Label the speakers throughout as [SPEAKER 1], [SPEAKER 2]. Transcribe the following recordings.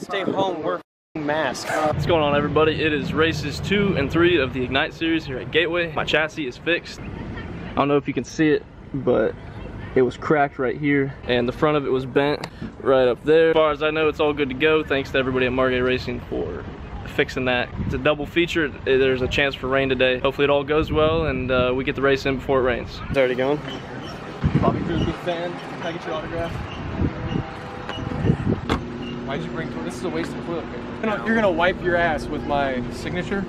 [SPEAKER 1] stay home, wear a mask.
[SPEAKER 2] What's going on, everybody? It is races 2 and 3 of the Ignite series here at Gateway. My chassis is fixed. I don't know if you can see it, but it was cracked right here, and the front of it was bent right up there. As far as I know, it's all good to go. Thanks to everybody at Margate Racing for fixing that. It's a double feature. There's a chance for rain today. Hopefully it all goes well, and we get the race in before it rains.
[SPEAKER 1] It's already going.
[SPEAKER 2] Bobby Crew's a big fan. Can I get your autograph?
[SPEAKER 3] Why'd you bring toilet? This is a waste of toilet paper. You're gonna wipe your ass with my signature?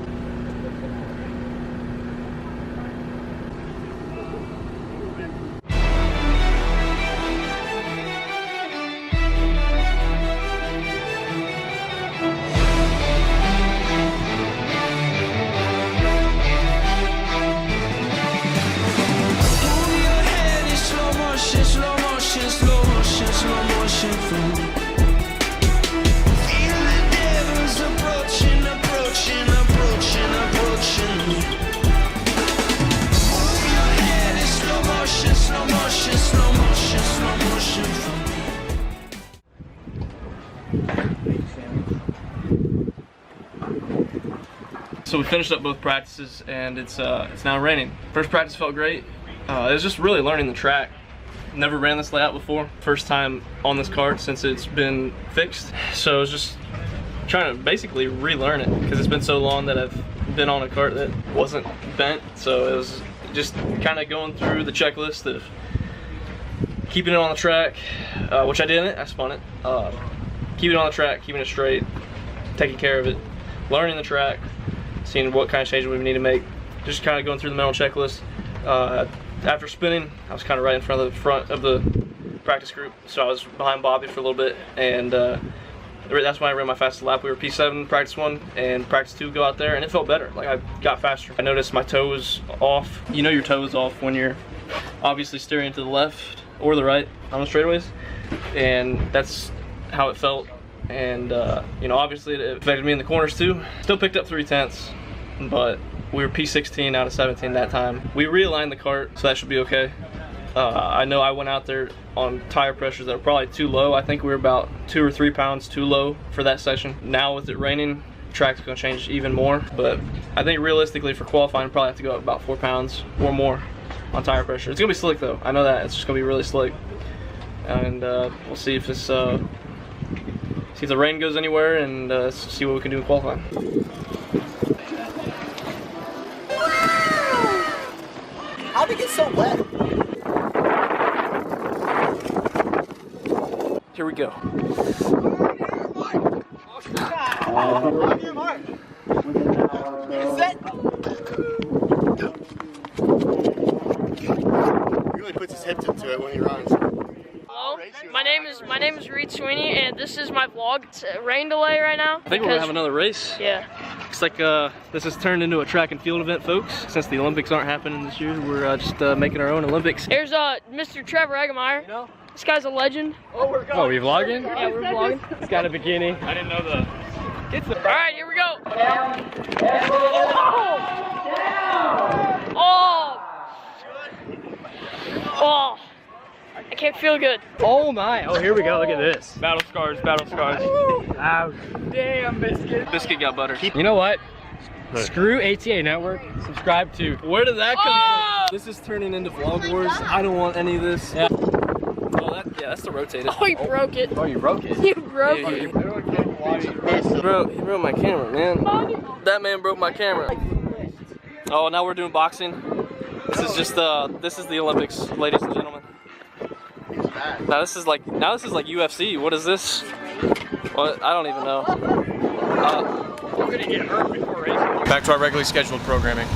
[SPEAKER 2] So we finished up both practices, and it's now raining. First practice felt great. It was just really learning the track. Never ran this layout before. First time on this kart since it's been fixed. So it was just trying to basically relearn it because it's been so long that I've been on a kart that wasn't bent. So it was just kind of going through the checklist of keeping it on the track, which I didn't. I spun it. Keeping it on the track, keeping it straight, taking care of it, learning the track, seeing what kind of changes we need to make, just kind of going through the mental checklist. After spinning, I was kind of right in front of the practice group, so I was behind Bobby for a little bit, and that's when I ran my fastest lap. We were P7 practice 1 and practice 2 go out there, and it felt better. Like, I got faster. I noticed my toe was off. You know your toe is off when you're obviously steering to the left or the right on the straightaways, and that's how it felt. And you know, obviously it affected me in the corners too. Still picked up 3/10, but we were P16 out of 17 that time. We realigned the kart, so that should be okay. I know I went out there on tire pressures that were probably too low. I think we were about 2 or 3 pounds too low for that session. Now with it raining, the track's gonna change even more, but I think realistically for qualifying, probably have to go up about 4 pounds or more on tire pressure. It's gonna be slick though. I know that. It's just gonna be really slick. And we'll see if this, see if the rain goes anywhere, and see what we can do in qualifying.
[SPEAKER 4] How'd it get so wet?
[SPEAKER 2] Here we go.
[SPEAKER 5] He really puts his hips into it when he runs.
[SPEAKER 6] Hello, my name is Reed Sweeney, and this is my vlog. It's a rain delay right now.
[SPEAKER 2] I think we're gonna have another race.
[SPEAKER 6] Yeah.
[SPEAKER 2] Looks like this has turned into a track and field event, folks. Since the Olympics aren't happening this year, we're just making our own Olympics.
[SPEAKER 6] Here's Mr. Trevor Eggemeyer. You know? This guy's a legend.
[SPEAKER 3] Oh, we're going. Oh, we vlogging?
[SPEAKER 6] Yeah, we're vlogging.
[SPEAKER 3] He's got a bikini. I didn't know the...
[SPEAKER 6] All right, here we go. Oh! I can't feel good.
[SPEAKER 3] Oh my. Oh, here we go. Look at this.
[SPEAKER 2] Battle scars, battle scars.
[SPEAKER 3] Ouch. Damn, Biscuit.
[SPEAKER 2] Biscuit got butter.
[SPEAKER 3] You know what? Screw ATA Network. Subscribe to...
[SPEAKER 2] Where did that come from? This is turning into Vlog Wars. I don't want any of this. Yeah. Oh, that's the rotated.
[SPEAKER 6] Oh, you broke it.
[SPEAKER 3] Oh, you broke it?
[SPEAKER 6] You broke it.
[SPEAKER 2] Bro, he broke my camera, man. That man broke my camera. Oh, now we're doing boxing. This is just this is the Olympics, ladies and gentlemen. Now this is like UFC. What is this? What? I don't even know.
[SPEAKER 3] I'm gonna get hurt before racing.
[SPEAKER 1] Back to our regularly scheduled programming.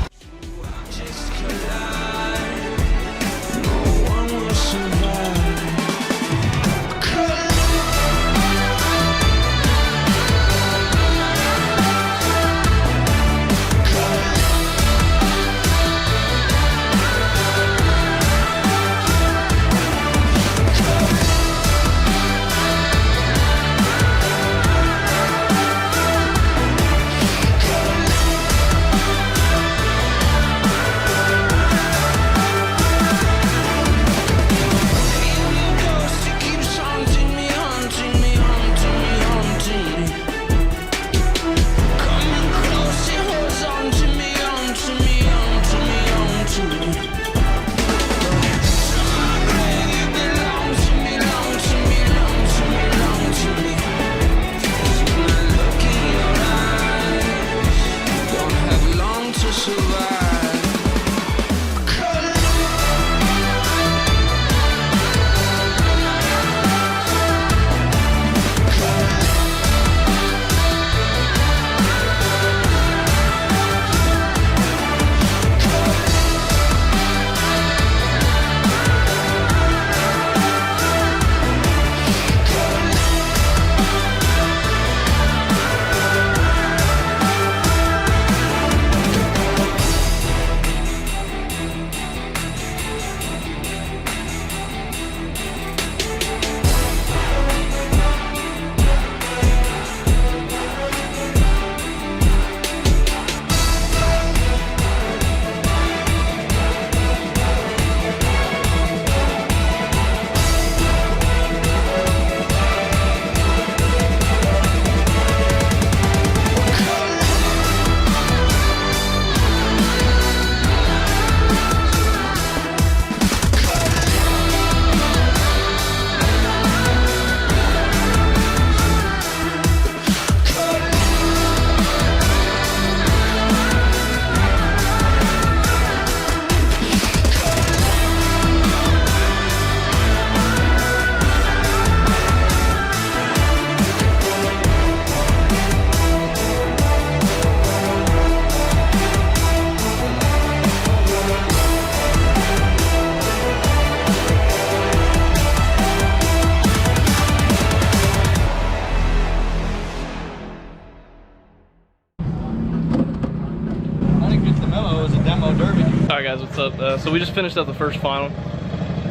[SPEAKER 2] Alright guys, what's up? So we just finished up the first final.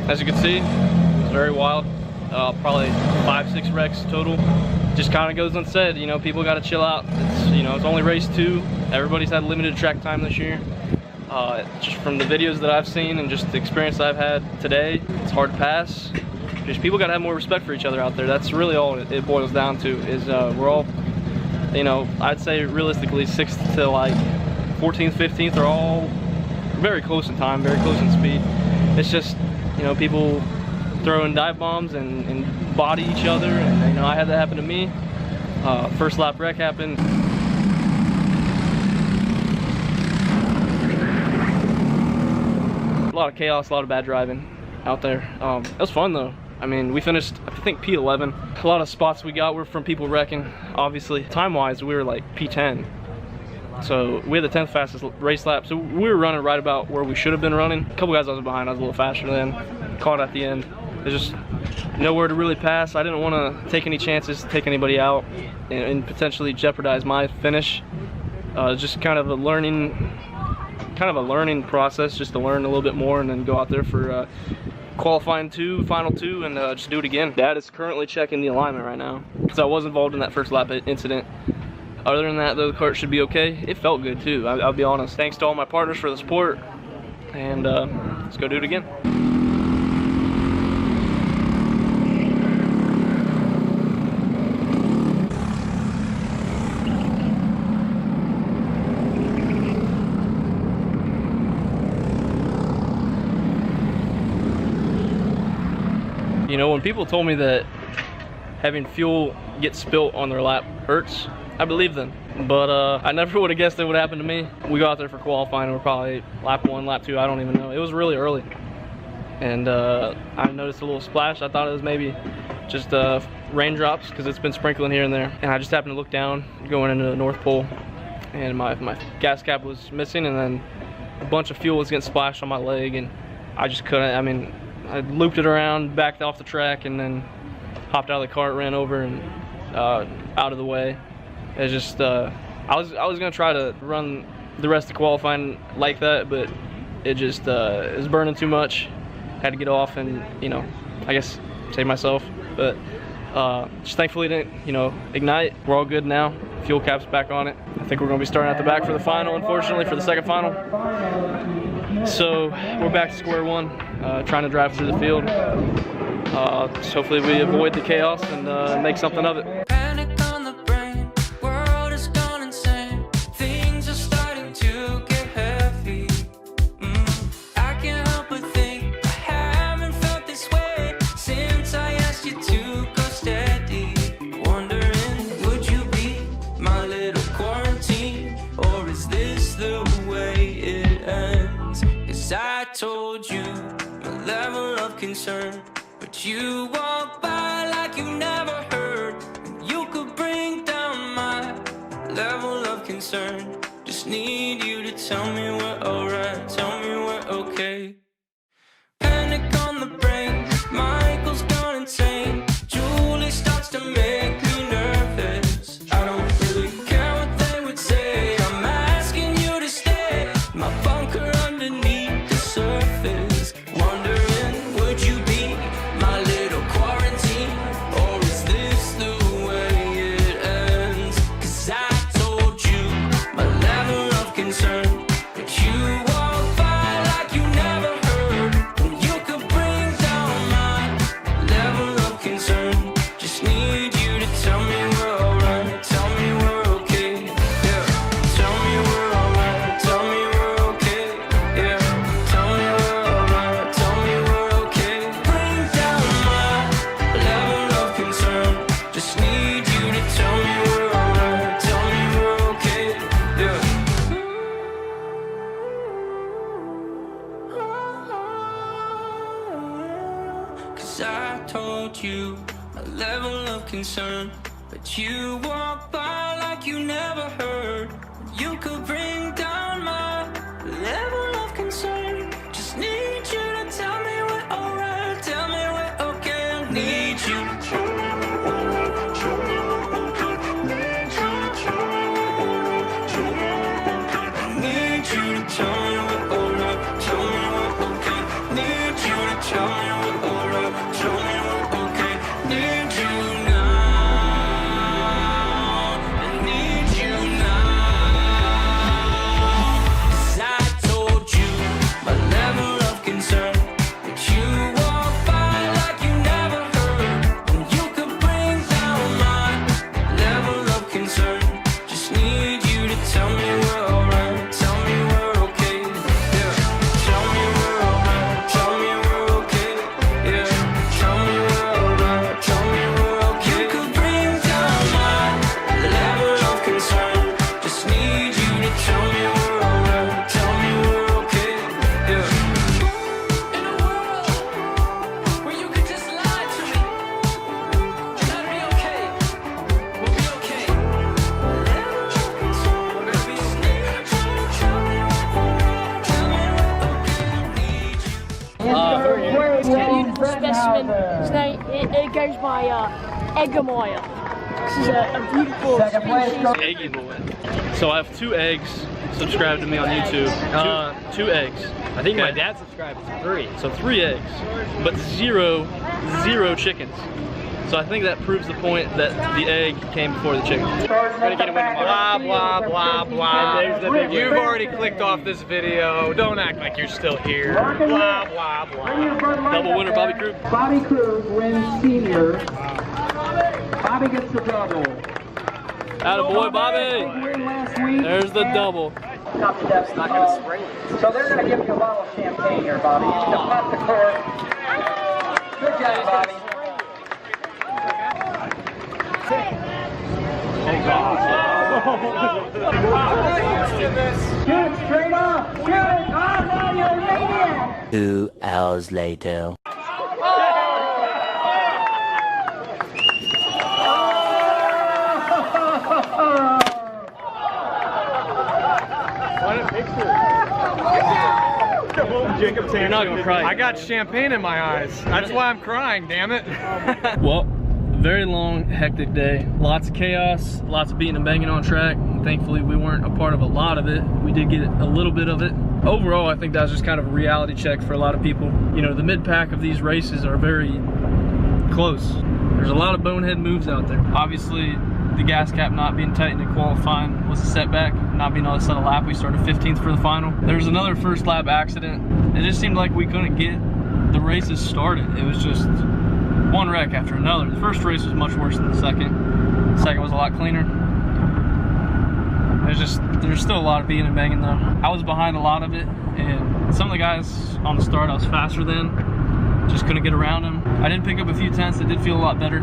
[SPEAKER 2] As you can see, it was very wild. Probably 5-6 wrecks total. Just kind of goes unsaid, you know, people got to chill out. It's, you know, it's only race 2. Everybody's had limited track time this year. Just from the videos that I've seen and just the experience I've had today, it's hard to pass. Just people got to have more respect for each other out there. That's really all it boils down to, is we're all, you know, I'd say realistically 6th to like 14th, 15th are all very close in time, very close in speed. It's just, you know, people throwing dive bombs and body each other, and you know, I had that happen to me. First lap wreck happened. A lot of chaos, a lot of bad driving out there. It was fun though. I mean, we finished, I think, P11. A lot of spots we got were from people wrecking. Obviously, time-wise, we were like P10. So we had the 10th fastest race lap. So we were running right about where we should have been running. A couple guys I was behind, I was a little faster than. Caught at the end. There's just nowhere to really pass. I didn't want to take any chances, take anybody out, and potentially jeopardize my finish. Just kind of a learning process, just to learn a little bit more and then go out there for qualifying 2, final 2, and just do it again. Dad is currently checking the alignment right now, because I was involved in that first lap incident. Other than that, though, the kart should be okay. It felt good too, I'll be honest. Thanks to all my partners for the support, and let's go do it again. You know, when people told me that having fuel get spilt on their lap hurts, I believe them. But I never would have guessed it would happen to me. We got there for qualifying, we're probably lap 1, lap 2, I don't even know. It was really early. And I noticed a little splash. I thought it was maybe just raindrops, because it's been sprinkling here and there. And I just happened to look down going into the North Pole, and my gas cap was missing, and then a bunch of fuel was getting splashed on my leg, and I just couldn't, I mean, I looped it around, backed off the track, and then hopped out of the cart, ran over and out of the way. It's just I was gonna try to run the rest of qualifying like that, but it just it was burning too much. Had to get off and, you know, I guess save myself. But just thankfully it didn't, you know, ignite. We're all good now. Fuel cap's back on it. I think we're gonna be starting at the back for the final, unfortunately, for the second final. So we're back to square one, trying to drive through the field. So hopefully we avoid the chaos and make something of it.
[SPEAKER 7] Panic on the brain, world has gone insane. Things are starting to get heavy. I can't help but think I haven't felt this way since I asked you to go steady. Wondering, would you be my little quarantine, or is this the way it ends? 'Cause I told you my level of concern, but you walk by like you never heard. You could bring down my level of concern. Just need you to tell me we're alright, tell me we're okay. Panic on the brain, Michael's gone insane. Julie starts to make me nervous. I don't really care what they would say. I'm asking you to stay, my bunker underneath the surface. Wondering, would you be my little quarantine, or is this the way it ends? 'Cause I told you my level of concern, but you walk by like you never heard. And you could bring down my level of concern. Just need you to tell me we're alright, tell me we're okay. Yeah, tell me we're alright, tell me we're okay. Yeah, tell me we're alright, tell me we're okay. Bring down my level of concern. Just need you to tell me we're alright, tell me we're okay. Yeah. 'Cause I told you my level of concern, but you walk by like you never heard. You could bring down my level of concern. Just need you to tell me we're alright, tell me we're okay. I need you. I need you to tell me we're alright.
[SPEAKER 6] guys my Eggamoya. This is a beautiful species.
[SPEAKER 2] Eggy boy. So I have 2 eggs subscribed to me on YouTube. 2 eggs.
[SPEAKER 1] I think my
[SPEAKER 2] Okay.
[SPEAKER 1] dad subscribed to 3.
[SPEAKER 2] So 3 eggs, but zero chickens. So I think that proves the point that the egg came before the chicken.
[SPEAKER 1] Blah, blah, blah, blah. You've already clicked off this video. Don't act like you're still here. Blah, blah, blah.
[SPEAKER 2] Double winner, Bobby Krug.
[SPEAKER 8] Bobby Krug wins senior. Bobby gets the double.
[SPEAKER 2] Attaboy, Bobby.
[SPEAKER 8] Win last week.
[SPEAKER 2] There's the double.
[SPEAKER 4] It's not going to spring.
[SPEAKER 8] So they're going to give you a bottle of champagne here, Bobby. You need to pop the cork. Good job, Bobby. Shoot straight up. Shoot. Oh, no, you're radiant.
[SPEAKER 9] 2 hours later.
[SPEAKER 2] You're not gonna cry.
[SPEAKER 3] I got champagne in my eyes. That's why I'm crying, damn it.
[SPEAKER 2] Well, very long, hectic day. Lots of chaos, lots of beating and banging on track. Thankfully, we weren't a part of a lot of it. We did get a little bit of it. Overall, I think that was just kind of a reality check for a lot of people. You know, the mid-pack of these races are very close. There's a lot of bonehead moves out there. Obviously, the gas cap not being tightened in qualifying was a setback. Not being able to set a lap, we started 15th for the final. There was another first lap accident. It just seemed like we couldn't get the races started. It was just one wreck after another. The first race was much worse than the second. The second was a lot cleaner. There's still a lot of beating and banging though. I was behind a lot of it, and some of the guys on the start I was faster than. Just couldn't get around them. I did pick up a few tenths. It did feel a lot better.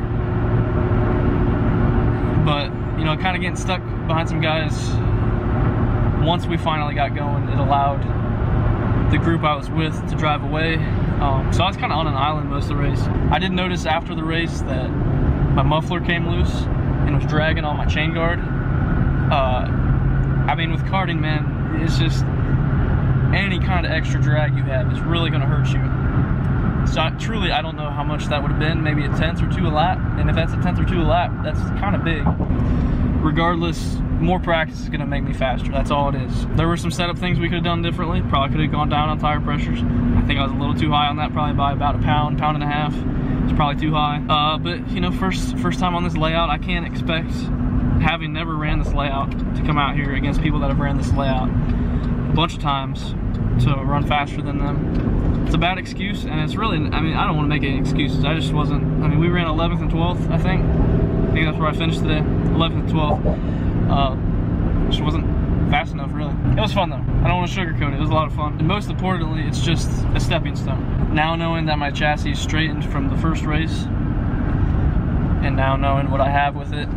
[SPEAKER 2] But, you know, kind of getting stuck behind some guys, once we finally got going, it allowed the group I was with to drive away. So I was kind of on an island most of the race. I did notice after the race that my muffler came loose and was dragging on my chain guard. I mean, with karting, man, it's just any kind of extra drag you have is really going to hurt you. So I don't know how much that would have been, maybe a tenth or 2 a lap. And if that's a tenth or 2 a lap, that's kind of big. Regardless, more practice is gonna make me faster, that's all it is. There were some setup things we could have done differently. Probably could have gone down on tire pressures. I think I was a little too high on that, probably by about a pound and a half. It's probably too high. But you know, first time on this layout, I can't expect, having never ran this layout, to come out here against people that have ran this layout a bunch of times to run faster than them. It's a bad excuse, and it's really, I mean, I don't want to make any excuses. I just wasn't, I mean, we ran 11th and 12th, I think. I think that's where I finished today, 11th and 12th. Just wasn't fast enough, really. It was fun, though. I don't want to sugarcoat it. It was a lot of fun. And most importantly, it's just a stepping stone. Now knowing that my chassis is straightened from the first race, and now knowing what I have with it,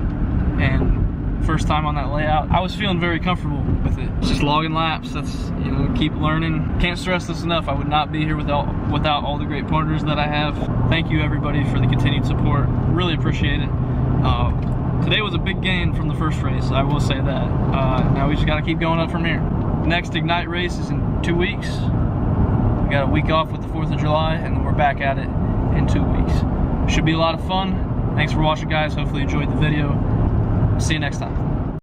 [SPEAKER 2] and first time on that layout, I was feeling very comfortable with it. Just logging laps, that's, you know, keep learning. Can't stress this enough. I would not be here without all the great partners that I have. Thank you everybody for the continued support. Really appreciate it. Today was a big gain from the first race, I will say that. Now we just gotta keep going up from here. Next Ignite race is in 2 weeks. We got a week off with the 4th of July, and then we're back at it in 2 weeks. Should be a lot of fun. Thanks for watching, guys. Hopefully you enjoyed the video. See you next time.